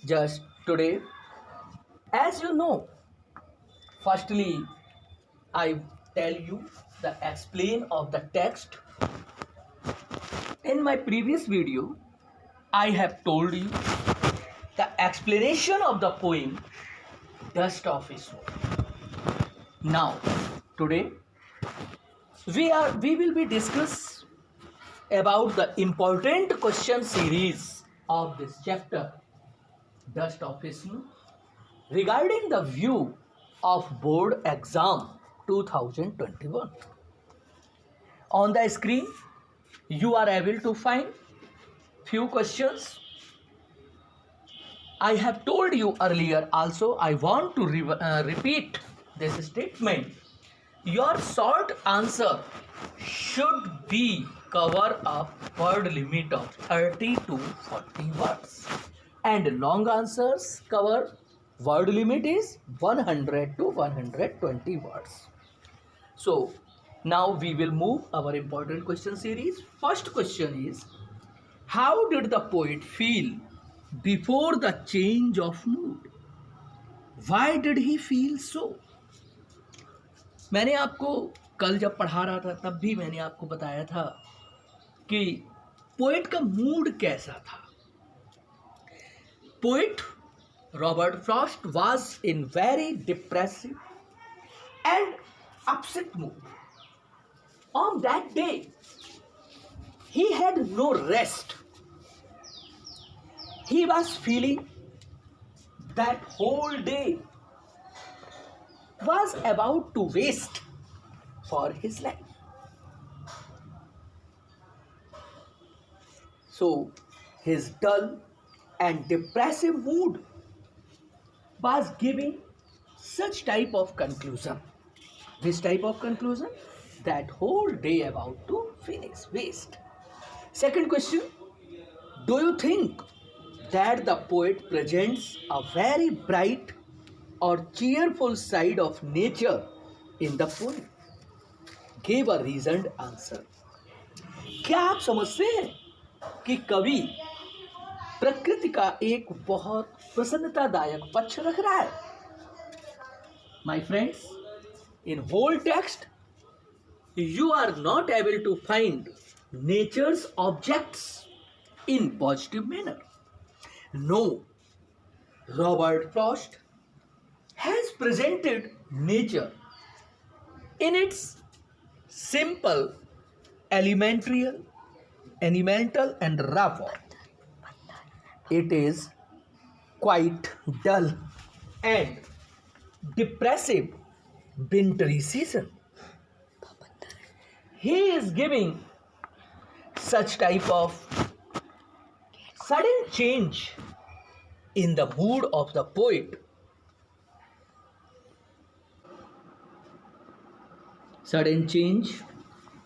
Just today, as you know, firstly, I tell you the explain of the text. In my previous video, I have told you the explanation of the poem Dust of Snow. Now, today we will be discuss about the important question series of this chapter Dust of Snow regarding the view of board exam 2021. On the screen you are able to find few questions. I have told you earlier also, I want to repeat this statement. Your short answer should be cover a word limit of 30 to 40 words and long answers cover word limit is 100 to 120 words. So now we will move our important question series. First question is, how did the poet feel before the change of mood? Why did he feel so? मैंने आपको कल जब पढ़ा रहा था तब भी मैंने आपको बताया था कि पोएट का मूड कैसा था. Poet Robert Frost was in very depressive and upset mood. On that day, he had no rest. He was feeling that whole day was about to waste for his life. So, his dull and depressive mood was giving such type of conclusion. This type of conclusion, that whole day about to finish, waste. Second question, do you think that the poet presents a very bright or cheerful side of nature in the poem? Give a reasoned answer. क्या आप समझते हैं कि कवि प्रकृति का एक बहुत प्रसन्नतादायक पक्ष रख रहा है? My friends, in whole text, you are not able to find nature's objects in positive manner. No, Robert Frost has presented nature in its simple, elemental and raw form. It is quite dull and depressive wintry season. He is giving such type of sudden change in the mood of the poet. Sudden change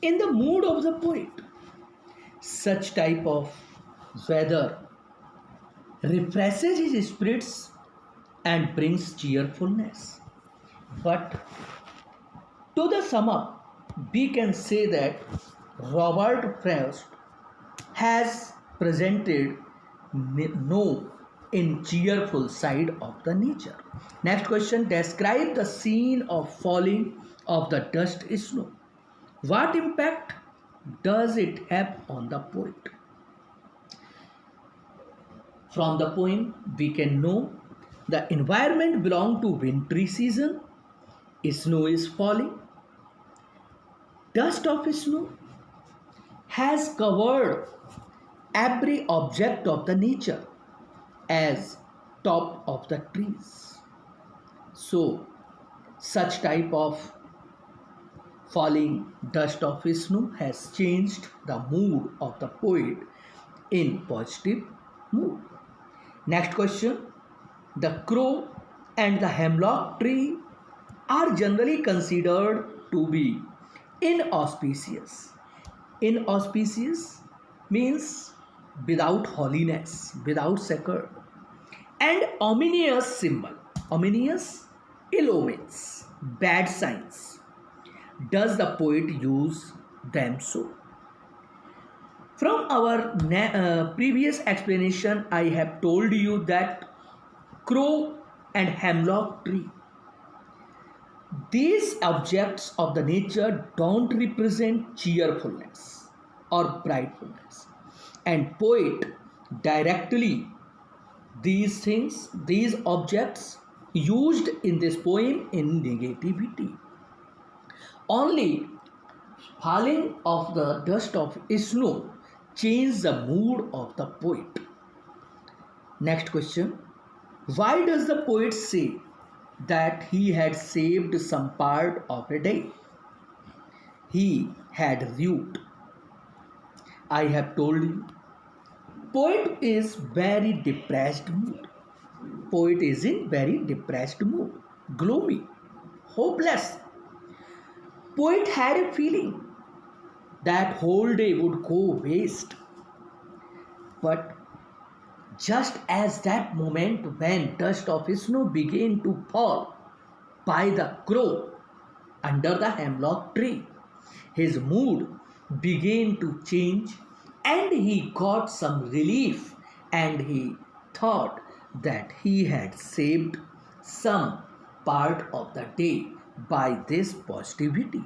in the mood of the poet. Such type of weather refreshes his spirits and brings cheerfulness. But to the sum up, we can say that Robert Frost has presented no in cheerful side of the nature. Next question, describe the scene of falling of the dust snow. What impact does it have on the poet? From the poem, we can know the environment belongs to wintry season. Snow is falling. Dust of snow has covered every object of the nature as top of the trees. So, such type of falling dust of snow has changed the mood of the poet in positive mood. Next question, the crow and the hemlock tree are generally considered to be inauspicious. Inauspicious means without holiness, without sacred, and ominous symbol. Ominous, ill omens, bad signs. Does the poet use them so? From our previous explanation, I have told you that crow, and hemlock tree. These objects of the nature don't represent cheerfulness or brightfulness, and poet directly these things, these objects used in this poem in negativity. Only falling of the dust of snow changed the mood of the poet. Next question. Why does the poet say that he had saved some part of a day? He had rued. I have told you. Poet is very depressed mood. Poet is in very depressed mood, gloomy, hopeless. Poet had a feeling that whole day would go waste. But just as that moment when dust of snow began to fall by the crow under the hemlock tree, his mood began to change and he got some relief and he thought that he had saved some part of the day by this positivity.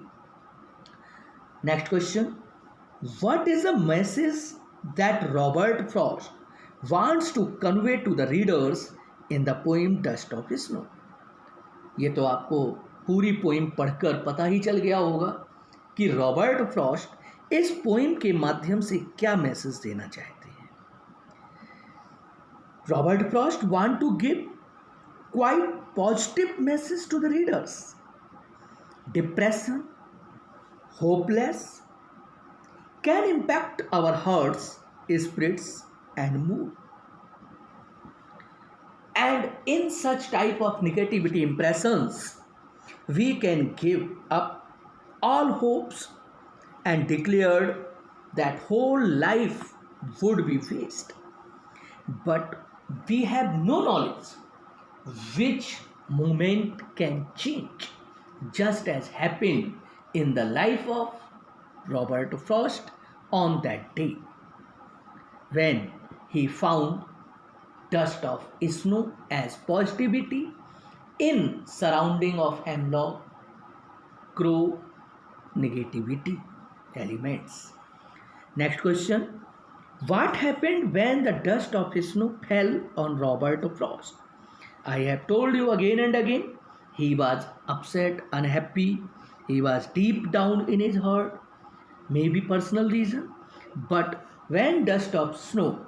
Next question. What is the message that Robert Frost wants to convey to the readers in the poem Dust of Snow? ये तो आपको पूरी poem पढ़कर पता ही चल गया होगा कि रॉबर्ट फ्रॉस्ट इस पोइम के माध्यम से क्या मैसेज देना चाहते हैं. Robert Frost want to give quite positive message to the readers. Depression, hopeless can impact our hearts, spirits and mood. And in such type of negativity impressions, we can give up all hopes and declared that whole life would be waste. But we have no knowledge which moment can change, just as happened in the life of Robert Frost on that day when he found dust of snow as positivity in surrounding of hemlock, crow, negativity elements. Next question. What happened when the dust of snow fell on Robert Frost? I have told you again and again, he was upset, unhappy. He was deep down in his heart, maybe personal reason. But when dust of snow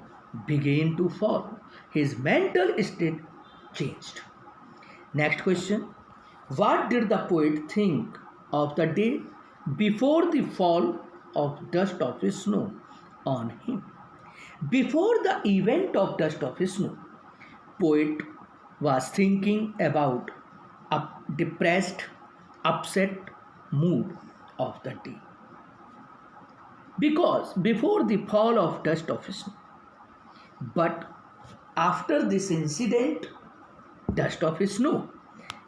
began to fall, his mental state changed. Next question. What did the poet think of the day before the fall of dust of snow on him? Before the event of dust of snow, poet was thinking about a depressed, upset mood of the day. Because before the fall of dust of snow, but after this incident, dust of snow,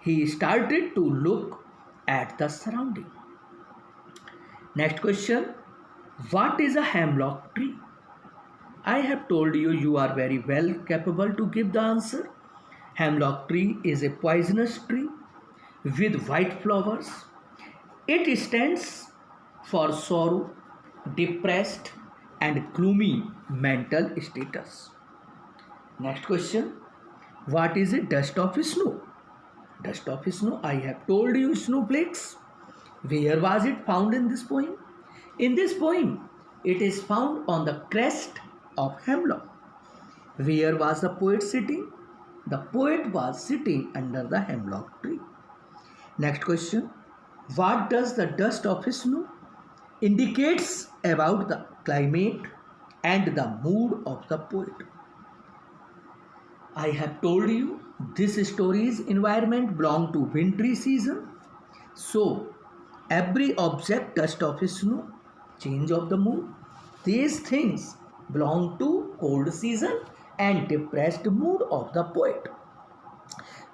he started to look at the surrounding. Next question. What is a hemlock tree? I have told you, you are very well capable to give the answer. Hemlock tree is a poisonous tree with white flowers. It stands for sorrow, depressed and gloomy mental status. Next question. What is a dust of snow? Dust of snow, I have told you, snowflakes. Where was it found in this poem? In this poem, it is found on the crest of hemlock. Where was the poet sitting? The poet was sitting under the hemlock tree. Next question. What does the dust of snow indicates about the climate and the mood of the poet? I have told you this story's environment belong to wintry season. So every object, dust of snow, change of the mood, these things belong to cold season and depressed mood of the poet.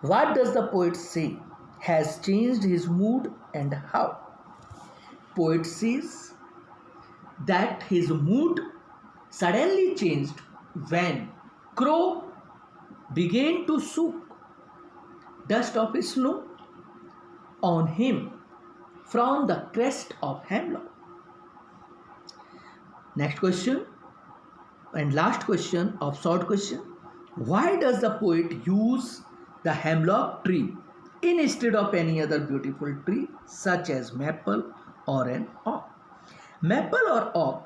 What does the poet say has changed his mood and how? Poet says that his mood suddenly changed when crow began to soak dust of snow on him from the crest of hemlock. Next question and last question of short question. Why does the poet use the hemlock tree instead of any other beautiful tree such as maple or an oak? Maple or oak,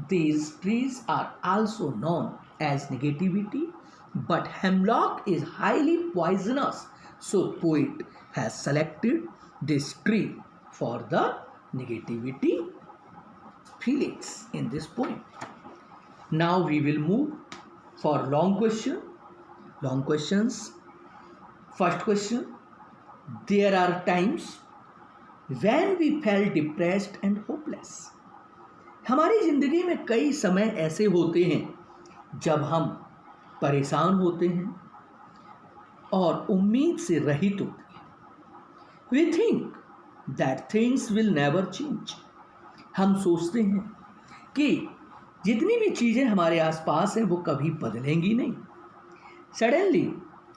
these trees are also known as negativity, but hemlock is highly poisonous, so poet has selected this tree for the negativity feelings in this poem. Now we will move for long questions. First question, there are times when we felt depressed and hopeless. हमारी जिंदगी में कई समय ऐसे होते हैं जब हम परेशान होते हैं और उम्मीद से रहित होते हैं. We think that things will never change. हम सोचते हैं कि जितनी भी चीज़ें हमारे आसपास हैं वो कभी बदलेंगी नहीं. Suddenly,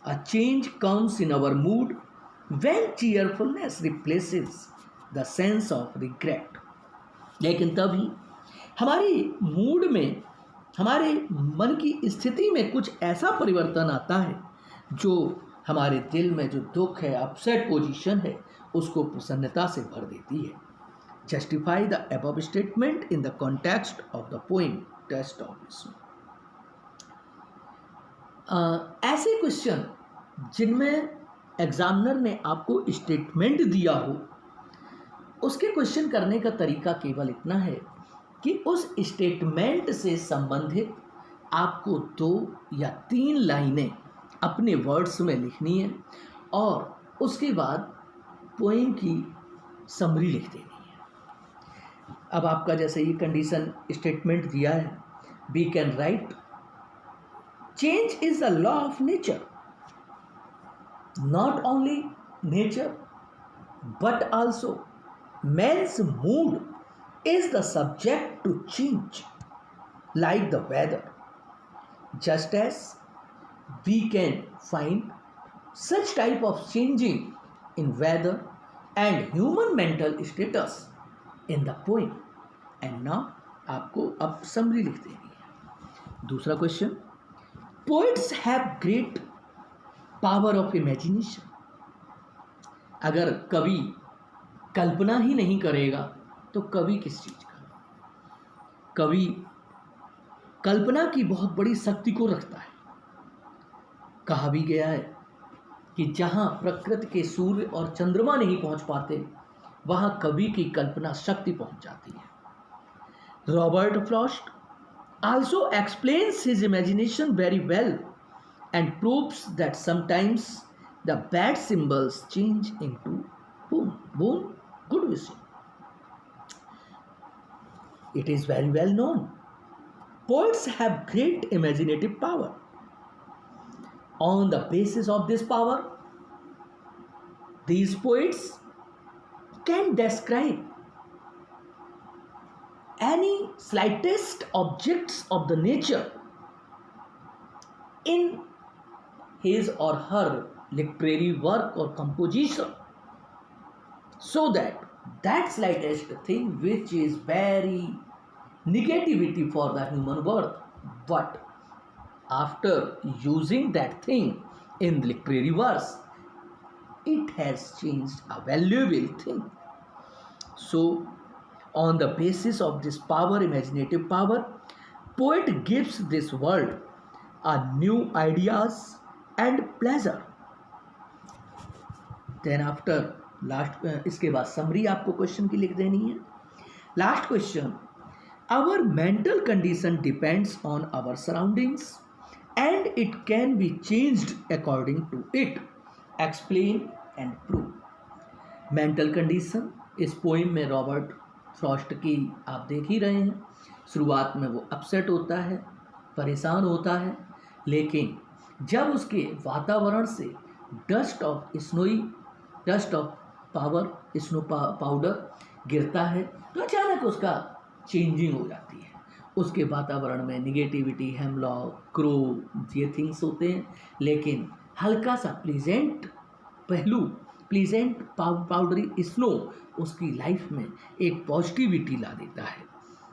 a change comes in our mood when cheerfulness replaces the sense of regret. लेकिन तभी हमारी मूड में, हमारे मन की स्थिति में कुछ ऐसा परिवर्तन आता है जो हमारे दिल में जो दुख है, अपसेट पोजीशन है, उसको प्रसन्नता से भर देती है. Justify the above statement in the context of the poem test of snow. ऐसे क्वेश्चन जिनमें एग्जामिनर ने आपको स्टेटमेंट दिया हो, उसके क्वेश्चन करने का तरीका केवल इतना है कि उस स्टेटमेंट से संबंधित आपको 2 या 3 लाइनें अपने वर्ड्स में लिखनी है और उसके बाद पोएम की समरी लिख देनी है. अब आपका जैसे ये कंडीशन स्टेटमेंट दिया है, we can write change is the law of nature. Not only nature but also man's mood is the subject to change like the weather. Just as we can find such type of changing in weather and human mental status in the poem. And now आपको अब summary लिख देनी है. दूसरा question, poets have great power of imagination. अगर कवि कल्पना ही नहीं करेगा तो कवि किस चीज़ का? कवि कल्पना की बहुत बड़ी शक्ति को रखता है. कहा भी गया है कि जहाँ प्रकृति के सूर्य और चंद्रमा नहीं पहुँच पाते, वहाँ कवि की कल्पना शक्ति पहुँच जाती है. Robert Frost also explains his imagination very well and proves that sometimes the bad symbols change into boon, good wishes. It is very well known. Poets have great imaginative power. On the basis of this power, these poets can describe any slightest objects of the nature in his or her literary work or composition, so that slightest thing which is very negativity for the human world, but after using that thing in literary verse, it has changed a valuable thing. So on the basis of this power, imaginative power, poet gives this world a new ideas and pleasure. Then after last इसके बाद summary आपको question की लिख देनी है. Last question, our mental condition depends on our surroundings and it can be changed according to it. Explain and prove. Mental condition इस poem में Robert Frost की आप देख ही रहे हैं. शुरुआत में वो अपसेट होता है, परेशान होता है, लेकिन जब उसके वातावरण से डस्ट ऑफ स्नो पाउडर गिरता है तो अचानक उसका चेंजिंग हो जाती है उसके वातावरण में निगेटिविटी, हेमलॉक, क्रो, ये थिंग्स होते हैं, लेकिन हल्का सा प्लीजेंट पहलू, प्लीजेंट पाउडरी स्नो उसकी लाइफ में एक पॉजिटिविटी ला देता है।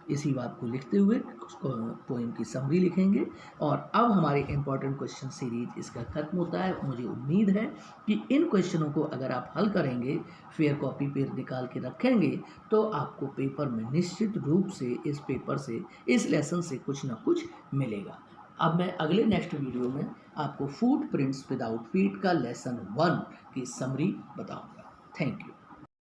इसी बात को लिखते हुए पोएम की समरी लिखेंगे और अब हमारी इंपॉर्टेंट क्वेश्चन सीरीज इसका खत्म होता है। मुझे उम्मीद है कि इन क्वेश्चनों को अगर आप हल करेंगे, फेयर कॉपी पे निकाल के रखेंगे, तो आपको पेपर में निश्चित रूप से इस पेपर से, इस लेसन से कुछ ना कुछ मिलेगा। अब मैं अगले नेक्स्ट वीडियो में आपको फुटप्रिंट्स विदाउट फीट का लेसन 1 की समरी बताऊंगा। Thank you.